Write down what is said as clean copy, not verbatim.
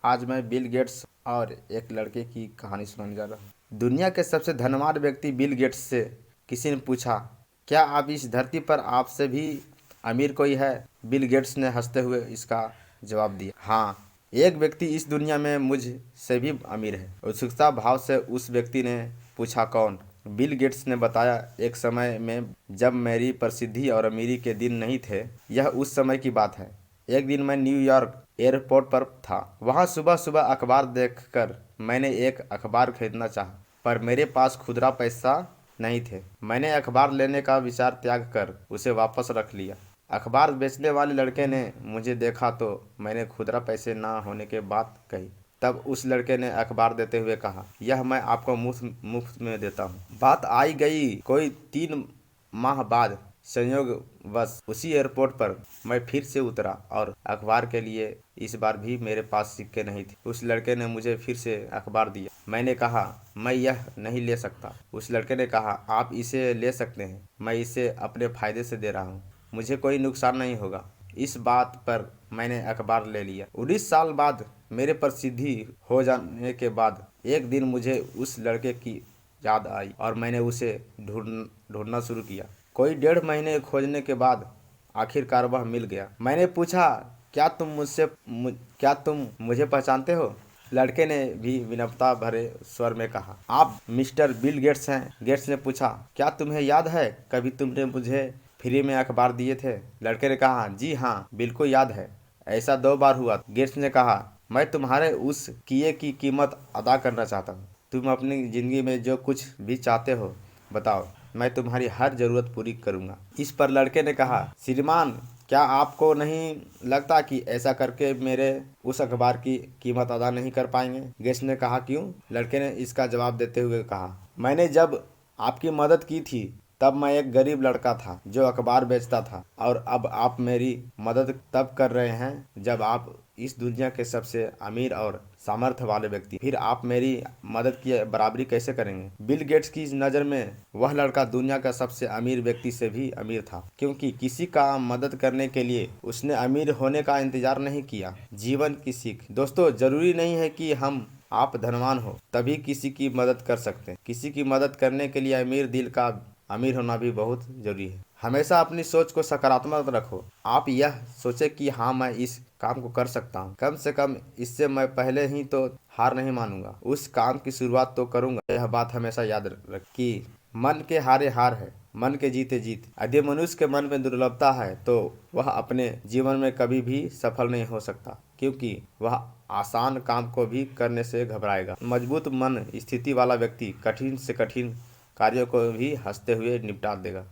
आज मैं Bill Gates और एक लड़के की कहानी सुनाने जा रहा हूँ। दुनिया के सबसे धनवान व्यक्ति बिल गेट्स से किसी ने पूछा, क्या आप इस धरती पर आपसे भी अमीर कोई है? बिल गेट्स ने हंसते हुए इसका जवाब दिया, हाँ, एक व्यक्ति इस दुनिया में मुझ से भी अमीर है। उत्सुकता भाव से उस व्यक्ति ने पूछा, कौन? बिल गेट्स ने बताया, एक समय में जब मेरी प्रसिद्धि और अमीरी के दिन नहीं थे। यह उस समय की बात है। एक दिन मैं न्यूयॉर्क एयरपोर्ट पर था। वहाँ सुबह सुबह अखबार देखकर मैंने एक अखबार खरीदना चाहा, पर मेरे पास खुदरा पैसा नहीं थे। मैंने अखबार लेने का विचार त्याग कर उसे वापस रख लिया। अखबार बेचने वाले लड़के ने मुझे देखा तो मैंने खुदरा पैसे ना होने के बात कही। तब उस लड़के ने अखबार देते हुए कहा, यह मैं आपको मुफ्त में देता हूँ। बात आई गई कोई 3 माह बाद संयोगवश उसी एयरपोर्ट पर मैं फिर से उतरा और अखबार के लिए इस बार भी मेरे पास सिक्के नहीं थे। उस लड़के ने मुझे फिर से अखबार दिया। मैंने कहा, मैं यह नहीं ले सकता। उस लड़के ने कहा, आप इसे ले सकते हैं, मैं इसे अपने फायदे से दे रहा हूँ, मुझे कोई नुकसान नहीं होगा। इस बात पर मैंने अखबार ले लिया। 19 साल बाद मेरे प्रसिद्धि हो जाने के बाद एक दिन मुझे उस लड़के की याद आई और मैंने उसे ढूंढना शुरू किया। कोई 1.5 महीने खोजने के बाद आखिरकार वह मिल गया। मैंने पूछा, क्या तुम मुझे पहचानते हो? लड़के ने भी विनम्रता भरे स्वर में कहा, आप मिस्टर बिल गेट्स हैं। गेट्स ने पूछा, क्या तुम्हें याद है कभी तुमने मुझे फ्री में अखबार दिए थे? लड़के ने कहा, जी हाँ, बिल्कुल याद है। ऐसा 2 बार हुआ। गेट्स ने कहा, मैं तुम्हारे उस किए की कीमत अदा करना चाहता हूँ। तुम अपनी ज़िंदगी में जो कुछ भी चाहते हो बताओ, मैं तुम्हारी हर ज़रूरत पूरी करूँगा। इस पर लड़के ने कहा, श्रीमान, क्या आपको नहीं लगता कि ऐसा करके मेरे उस अखबार की कीमत अदा नहीं कर पाएंगे? गेट्स ने कहा, क्यों? लड़के ने इसका जवाब देते हुए कहा, मैंने जब आपकी मदद की थी तब मैं एक गरीब लड़का था जो अखबार बेचता था, और अब आप मेरी मदद तब कर रहे हैं जब आप इस दुनिया के सबसे अमीर और सामर्थ्य वाले व्यक्ति, फिर आप मेरी मदद की बराबरी कैसे करेंगे? बिल गेट्स की नज़र में वह लड़का दुनिया का सबसे अमीर व्यक्ति से भी अमीर था, क्योंकि किसी का मदद करने के लिए उसने अमीर होने का इंतजार नहीं किया। जीवन की सीख। दोस्तों, जरूरी नहीं है कि आप धनवान हो तभी किसी की मदद कर सकते हैं। किसी की मदद करने के लिए दिल का अमीर होना भी बहुत जरूरी है। हमेशा अपनी सोच को सकारात्मक रखो। आप यह सोचे कि हाँ, मैं इस काम को कर सकता हूँ, कम से कम इससे मैं पहले ही तो हार नहीं मानूंगा, उस काम की शुरुआत तो करूंगा। यह बात हमेशा याद रख कि मन के हारे हार है, मन के जीते जीत। यदि मनुष्य के मन में दुर्बलता है तो वह अपने जीवन में कभी भी सफल नहीं हो सकता, क्योंकि वह आसान काम को भी करने से घबराएगा। मजबूत मन स्थिति वाला व्यक्ति कठिन से कठिन कार्यों को भी हंसते हुए निपटा देगा।